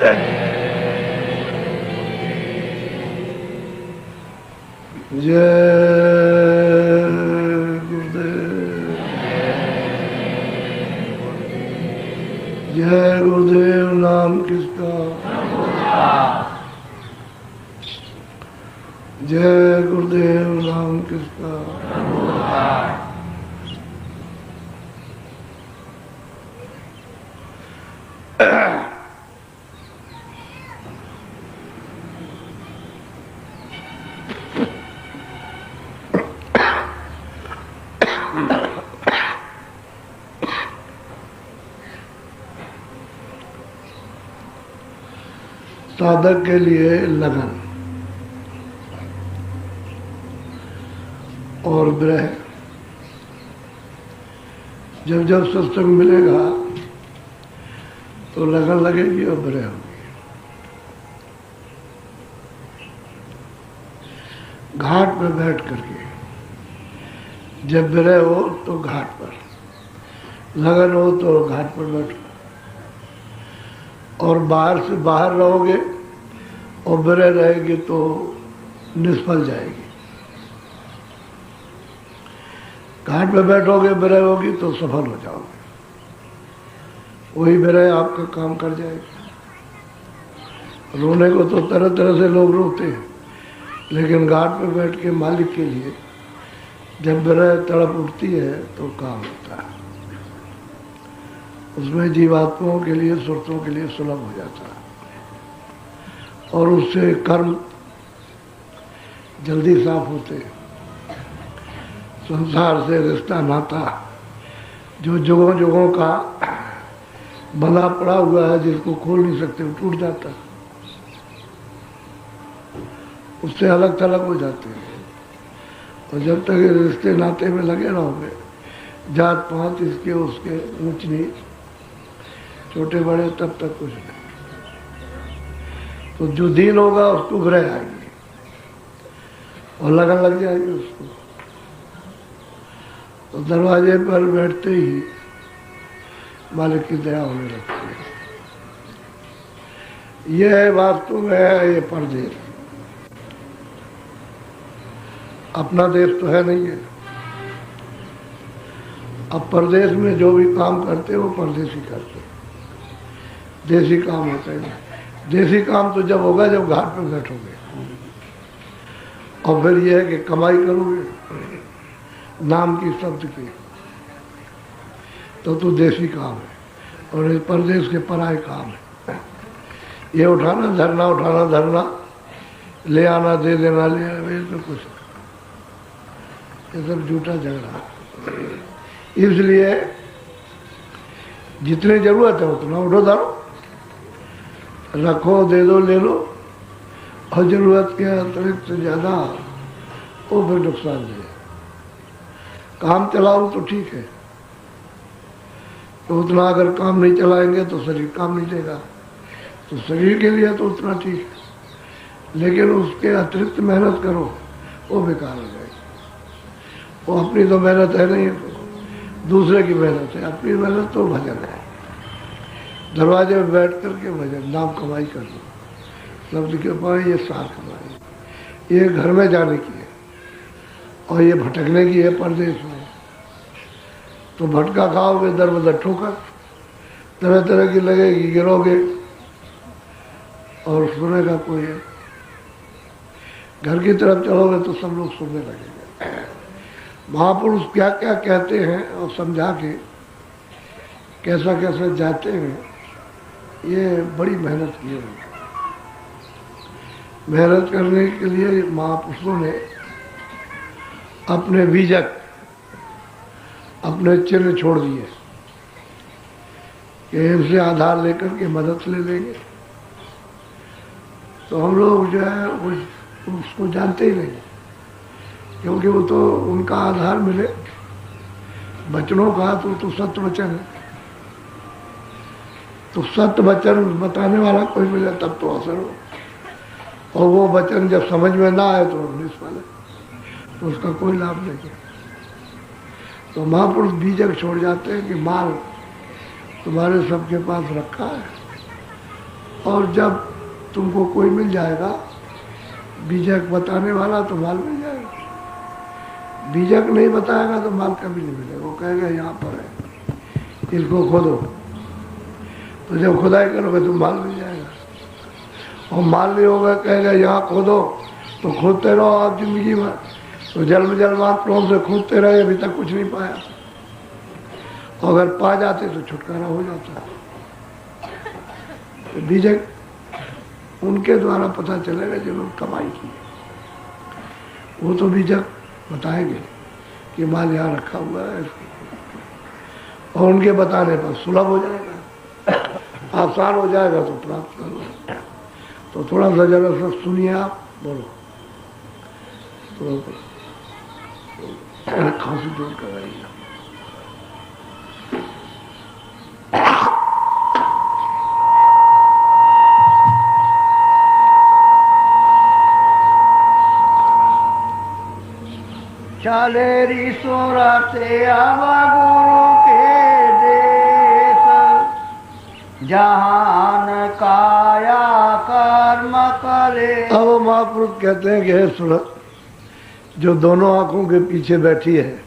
जय गुरुदेव। जय गुरुदेव। नाम किसका? जय गुरुदेव। नाम किसका? साधक के लिए लगन और विरह। जब जब सत्संग मिलेगा तो लगन लगेगी और विरह होगी। घाट पर बैठ करके जब विरह हो तो घाट पर, लगन हो तो घाट पर बैठो। और बाहर से बाहर रहोगे और विरह रहेगी तो निष्फल जाएगी। घाट पे बैठोगे विरह होगी तो सफल हो जाओगे। वही विरह आपका काम कर जाएगी। रोने को तो तरह तरह से लोग रोते हैं, लेकिन घाट पे बैठ के मालिक के लिए जब विरह तड़प उठती है तो काम होता है। उसमें जीवात्माओं के लिए, सुरतों के लिए सुलभ हो जाता है और उससे कर्म जल्दी साफ होते हैं। संसार से रिश्ता नाता जो जुगों जुगों का बंधा पड़ा हुआ है, जिसको खोल नहीं सकते, वो टूट जाता है। उससे अलग थलग हो जाते हैं। और जब तक रिश्ते नाते में लगे रहोगे, जात पात इसके उसके, ऊंच नीच, छोटे बड़े, तब तक कुछ नहीं। तो जो दीन होगा उसको विरह आएगी और लगन लग जाएगी उसको। तो दरवाजे पर बैठते ही मालिक की दया होने लगती है। यह वास्तव में है, ये परदेश। अपना देश तो है नहीं है। अब परदेश में जो भी काम करते वो परदेशी करते, देसी काम होता है। देसी काम तो जब होगा जब घाट पर बैठोगे और फिर यह है कि कमाई करोगे नाम की, शब्द की, तो देसी काम है। और इस परदेश के पराए काम है। ये उठाना धरना, उठाना धरना, ले आना दे देना, ले आना, ये तो कुछ, ये सब झूठा झगड़ा। इसलिए जितनी जरूरत है उतना उठो धरो, रखो, दे दो, ले लो। और जरूरत के अतिरिक्त ज़्यादा वो फिर नुकसान दे। काम चलाओ तो ठीक है, तो उतना अगर काम नहीं चलाएंगे तो शरीर काम नहीं देगा। तो शरीर के लिए तो उतना ठीक है, लेकिन उसके अतिरिक्त मेहनत करो वो बेकार हो जाएगी। वो अपनी तो मेहनत है नहीं, दूसरे की मेहनत है। अपनी मेहनत तो भजन है। दरवाजे में बैठ करके भजन, नाम कमाई कर लो। शब्द के पाए ये सार कमाई, ये घर में जाने की है और ये भटकने की है परदेश में। तो भटका खाओगे, दर बदर ठोकर तरह तरह की लगेगी, गिरोगे और सुनेगा कोई है। घर की तरफ चलोगे तो सब लोग सुनने लगेंगे। महापुरुष क्या क्या कहते हैं और समझा के कैसा कैसा जाते हैं, ये बड़ी मेहनत की है। मेहनत करने के लिए महापुरुषों ने अपने बीजक, अपने चिन्ह छोड़ दिए कि इनसे आधार लेकर के मदद ले लेंगे। तो हम लोग जो है उसको जानते ही नहीं, क्योंकि वो तो उनका आधार मिले वचनों का, तो सत्य वचन है। तो सत्य वचन बताने वाला कोई मिले तब तो असर हो, और वो वचन जब समझ में ना आए तो निष्फल है, तो उसका कोई लाभ नहीं है। तो महापुरुष बीजक छोड़ जाते हैं कि माल तुम्हारे सबके पास रखा है और जब तुमको कोई मिल जाएगा बीजक बताने वाला तो माल मिल जाएगा, बीजक नहीं बताएगा तो माल कभी नहीं मिलेगा। वो कहेगा यहाँ पर है, इसको खोदो, तो जब खुदाई करोगे तो माल मिल जाएगा। और माल नहीं होगा, कहेगा यहाँ खोदो, तो खोदते रहो आप जिंदगी भर, तो जन्म जन्मांतरों से खोदते रहे, अभी तक कुछ नहीं पाया। अगर पा जाते तो छुटकारा हो जाता। तो बीजक उनके द्वारा पता चलेगा जिन्होंने कमाई की, वो तो बीजक बताएंगे कि माल यहाँ रखा हुआ है, और उनके बताने पर सुलभ हो जाएगा, आसान हो जाएगा तो प्राप्त कर लो। तो थोड़ा सा जरा सा सुनिए आप, बोलो तो खांसी दूर कराइए। चले रिसोरते आवा गुरु के देश, जहान काया कर्म करे। अब महापुरुष कहते हैं कि हे सूरत, जो दोनों आंखों के पीछे बैठी है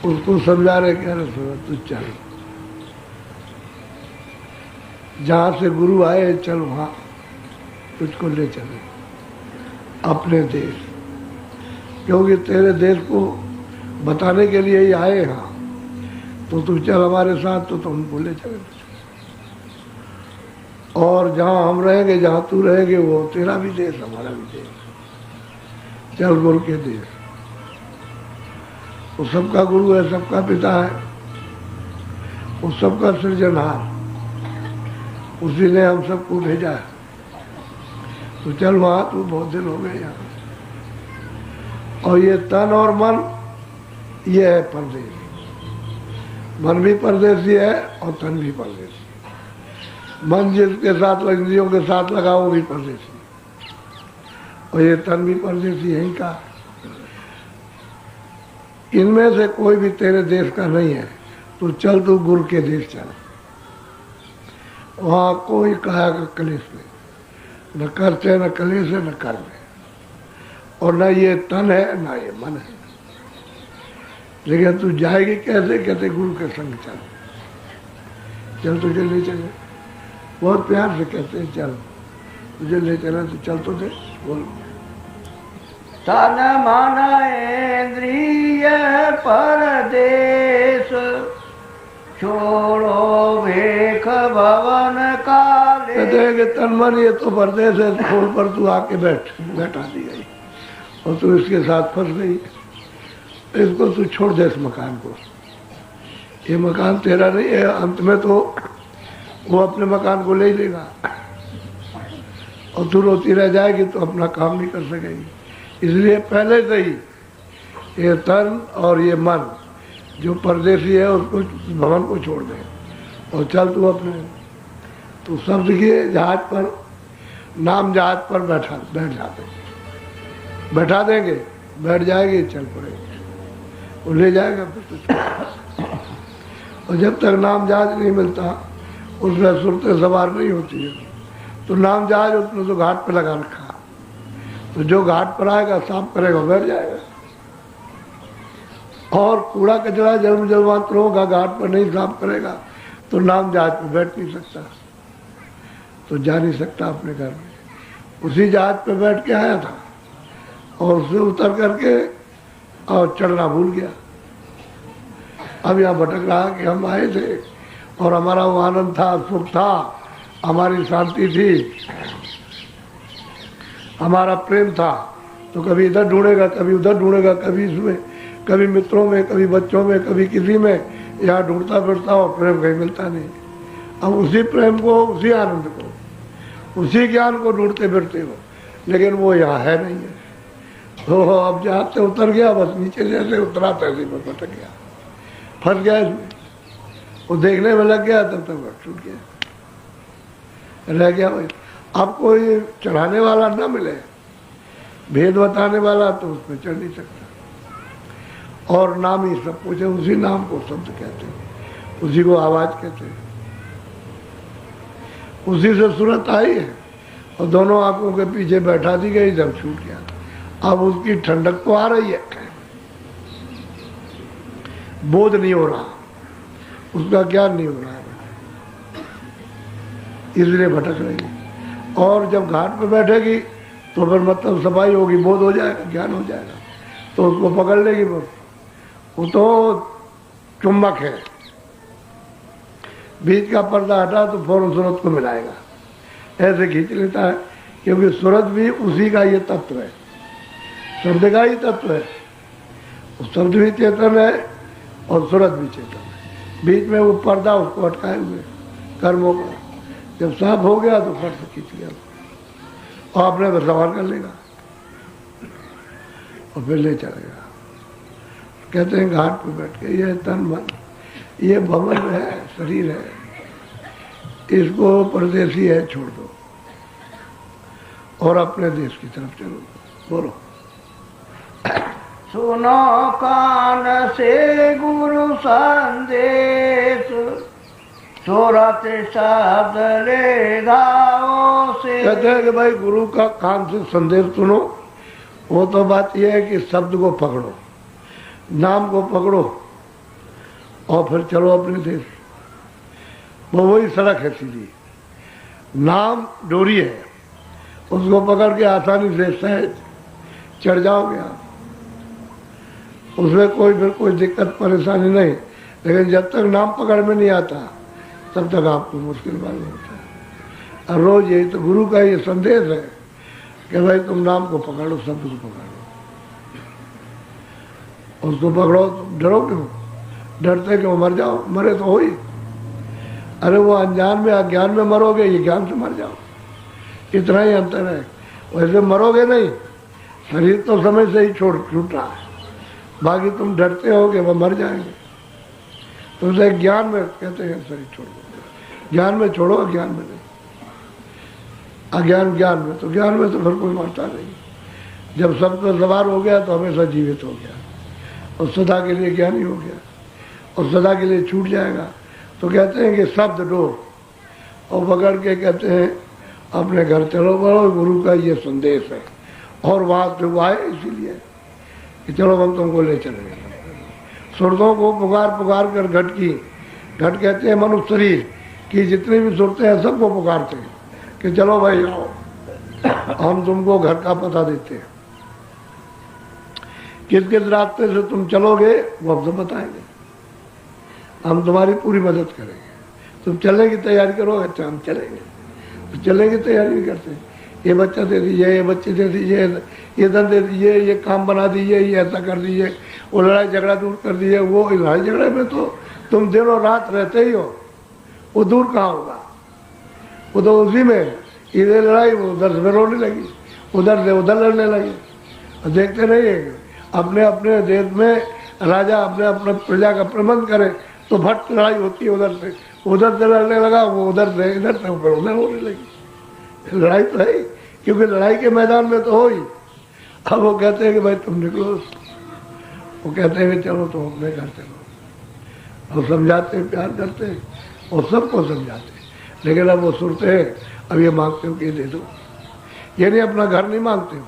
उसको समझा रहे, कह रहे सूरत तू चल, जहां से गुरु आए चल वहां तुझको ले चले अपने देश, क्योंकि तेरे देश को बताने के लिए ही आए यहाँ, तो तू चल हमारे साथ, तो तुम बोले चले। और जहाँ हम रहेंगे, जहाँ तू रहेंगे, वो तेरा भी देश हमारा भी देश, चल गुरु के देश। वो सबका गुरु है, सबका पिता है, वो सबका सृजनहार, उसी ने हम सबको भेजा है। तो चल वहाँ, तू बहुत दिन हो गए यहाँ। और ये तन और मन, ये है परदेश। मन भी परदेसी है और तन भी परदेसी। मन जिसके साथ इंद्रियों के साथ लगा वो भी परदेसी, और ये तन भी परदेसी यहीं का। इनमें से कोई भी तेरे देश का नहीं है, तो चल तू गुरु के देश चल। वहाँ कोई काया का कलेश नहीं, न कर्च है, न कलेश है, न कर्म है, और न ये तन है, न ये मन है। लेकिन तू जाएगी कैसे? कहते गुरु के संग चल, चल तुझे ले चले। बहुत प्यार से कहते हैं चल, तुझे ले चले तो चल तो दे। बोल तन मन इंद्रिय परदेश, छोड़ो भेख भवन काले। कहते हैं कि तन मन ये तो परदेश है, छोड़ पर तू आके बैठा दी गई, और तू इसके साथ फंस गई। इसको तू छोड़ दे, इस मकान को। ये मकान तेरा नहीं है, अंत में तो वो अपने मकान को ले ही लेगा, और तू रोती रह जाएगी तो अपना काम नहीं कर सकेगी। इसलिए पहले से ही ये तन और ये मन जो परदेसी है उसको, भवन को छोड़ दे और चल तू अपने। तो शब्द के जहाज पर, नाम जहाज पर बैठ जाते, बैठा देंगे, बैठ जाएगी, चल पड़ेगी, वो ले जाएगा फिर तो। और जब तक नाम जहाज नहीं मिलता, उसमें सुरतें सवार नहीं होती है, तो नाम जहाज उसने तो घाट पे लगा रखा, तो जो घाट पर आएगा साफ करेगा बैठ जाएगा। और कूड़ा कचरा जन्म जन्मांतरों का घाट पर नहीं साफ करेगा तो नाम जहाज पे बैठ नहीं सकता, तो जा नहीं सकता अपने घर में। उसी जहाज पे बैठ के आया था और उससे उतर करके और चढ़ना भूल गया। अब यहाँ भटक रहा कि हम आए थे और हमारा वो आनंद था, सुख था, हमारी शांति थी, हमारा प्रेम था, तो कभी इधर ढूंढेगा, कभी उधर ढूंढेगा, कभी इसमें, कभी मित्रों में, कभी बच्चों में, कभी किसी में, यहाँ ढूंढता फिरता और प्रेम कहीं मिलता नहीं। अब उसी प्रेम को, उसी आनंद को, उसी ज्ञान को ढूंढते फिरते हो, लेकिन वो यहाँ है नहीं है। तो अब जहाँ से उतर गया, बस नीचे जैसे उतरा तैसे में भटक गया, फंस गया इसमें। वो देखने में लग गया, तब तक छूट गया, रह गया भाई। अब कोई चढ़ाने वाला ना मिले, भेद बताने वाला, तो उसमें चढ़ नहीं सकता। और नाम ही सब कुछ है, उसी नाम को शब्द कहते हैं, उसी को आवाज कहते हैं। उसी से सूरत आई है और दोनों आंखों के पीछे बैठा दी गई, जब छूट गया। अब उसकी ठंडक तो आ रही है, बोध नहीं हो रहा, उसका ज्ञान नहीं हो रहा है, इसलिए भटक रही है। और जब घाट पर बैठेगी तो फिर मतलब सफाई होगी, बोध हो जाएगा, ज्ञान हो जाएगा, तो उसको पकड़ लेगी। वो तो चुंबक है, बीच का पर्दा हटा तो फौरन सूरत को मिलाएगा, ऐसे खींच लेता है, क्योंकि सूरत भी उसी का ये तत्व है, शब्द का ही तत्व है। शब्द भी चेतन है और सूरत भी चेतन है, बीच में वो पर्दा उसको अटकाए हुए कर्मों का। जब साफ हो गया तो फट से खींच लिया और अपने पर सवार कर लेगा और फिर ले चलेगा। कहते हैं घाट पर बैठ के, ये तन मन, ये भवन है, शरीर है, इसको परदेसी है छोड़ दो और अपने देश की तरफ चलो। बोलो। सुनो कान से गुरु संदेश, सूरत शब्द ले गाओ से। कहते हैं कि भाई गुरु का कान से संदेश सुनो। वो तो बात यह है कि शब्द को पकड़ो, नाम को पकड़ो और फिर चलो अपने देश। वो वही सड़क है सीधी, नाम डोरी है, उसको पकड़ के आसानी से सहज चढ़ जाओगे आप, उसमें कोई फिर कोई दिक्कत परेशानी नहीं। लेकिन जब तक नाम पकड़ में नहीं आता तब तक आपको मुश्किल मालूम होता है। और रोज यही तो गुरु का ये संदेश है कि भाई तुम नाम को पकड़ो, शब्द को पकड़ो, उसको पकड़ो। तुम डरो क्यों? डरते क्यों? मर जाओ, मरे तो हो ही। अरे वो अनजान में अज्ञान में मरोगे, ये ज्ञान से मर जाओ, इतना ही अंतर है। वैसे मरोगे नहीं, शरीर तो समय से ही छूट रहा है, बाकी तुम डरते हो कि वह मर जाएंगे। तो उसे ज्ञान में कहते हैं शरीर छोड़ दो, ज्ञान में छोड़ो, अज्ञान में नहीं। अज्ञान ज्ञान में, तो ज्ञान में तो फिर कोई मरता नहीं। जब सब पर सवार हो गया तो हमेशा जीवित हो गया और सदा के लिए ज्ञानी हो गया और सदा के लिए छूट जाएगा। तो कहते हैं कि शब्द डोर और पकड़ के कहते हैं अपने घर चलो, बढ़ो। गुरु का ये संदेश है और वहाँ से वो आए इसीलिए कि चलो हम तुमको ले चलेंगे। सुरतों को पुकार पुकार कर घट की, घट कहते हैं मनुष्य शरीर की जितनी भी सुरतें हैं सबको पुकारते हैं कि चलो भाई आओ, हम तुमको घर का पता देते हैं, किस किस रास्ते से तुम चलोगे वो हमसे बताएंगे, हम तुम्हारी पूरी मदद करेंगे। तुम चलने की तैयारी करो। अच्छा हम चलेंगे, तो चलने की तैयारी भी करते हैं। ये बच्चा दे दीजिए, ये बच्चे दे दीजिए, ये धन दे दीजिए, ये काम बना दीजिए, ये ऐसा कर दीजिए, वो लड़ाई झगड़ा दूर कर दीजिए। वो लड़ाई झगड़े में तो तुम दिनों रात रहते ही हो, वो दूर कहाँ होगा? वो तो उसी में, इधर लड़ाई वो उधर से रोने लगी, उधर से उधर लड़ने लगे। देखते नहीं है अपने अपने देश में राजा अपने अपने प्रजा का प्रबंध करे तो भट लड़ाई होती है, उधर से लड़ने लगा, वो उधर से इधर से ऊपर उधर होने लगी। लड़ाई तो है, क्योंकि लड़ाई के मैदान में तो हो ही। अब वो कहते हैं कि भाई तुम निकलो, वो कहते हैं कि चलो तुम अपने घर चलो। और समझाते हैं, प्यार करते हैं और सबको समझाते हैं। लेकिन अब वो सुनते हैं, अब ये मांगते हो कि दे दो, ये नहीं अपना घर नहीं मांगते हो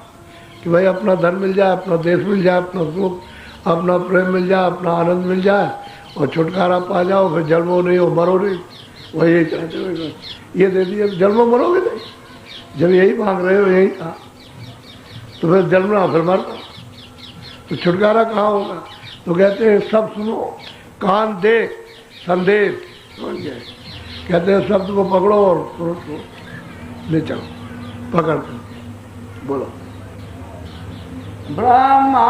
कि भाई अपना धन मिल जाए, अपना देश मिल जाए, अपना सुख, अपना प्रेम मिल जाए, अपना आनंद मिल जाए और छुटकारा पा जाओ, फिर जन्मो नहीं हो, मरो नहीं। वही यही चाहते हो, ये दे दिए, जन्मो मरोगे नहीं। जब यही मांग रहे हो, यही कहा, तो फिर जन्मना फिर मरना, तो छुटकारा कहाँ होगा? तो कहते हैं सब सुनो, कान दे संदेश, समझ गए? कहते हैं शब्द को पकड़ो और सूरत को ले चलो, पकड़ कर बोलो। ब्रह्मा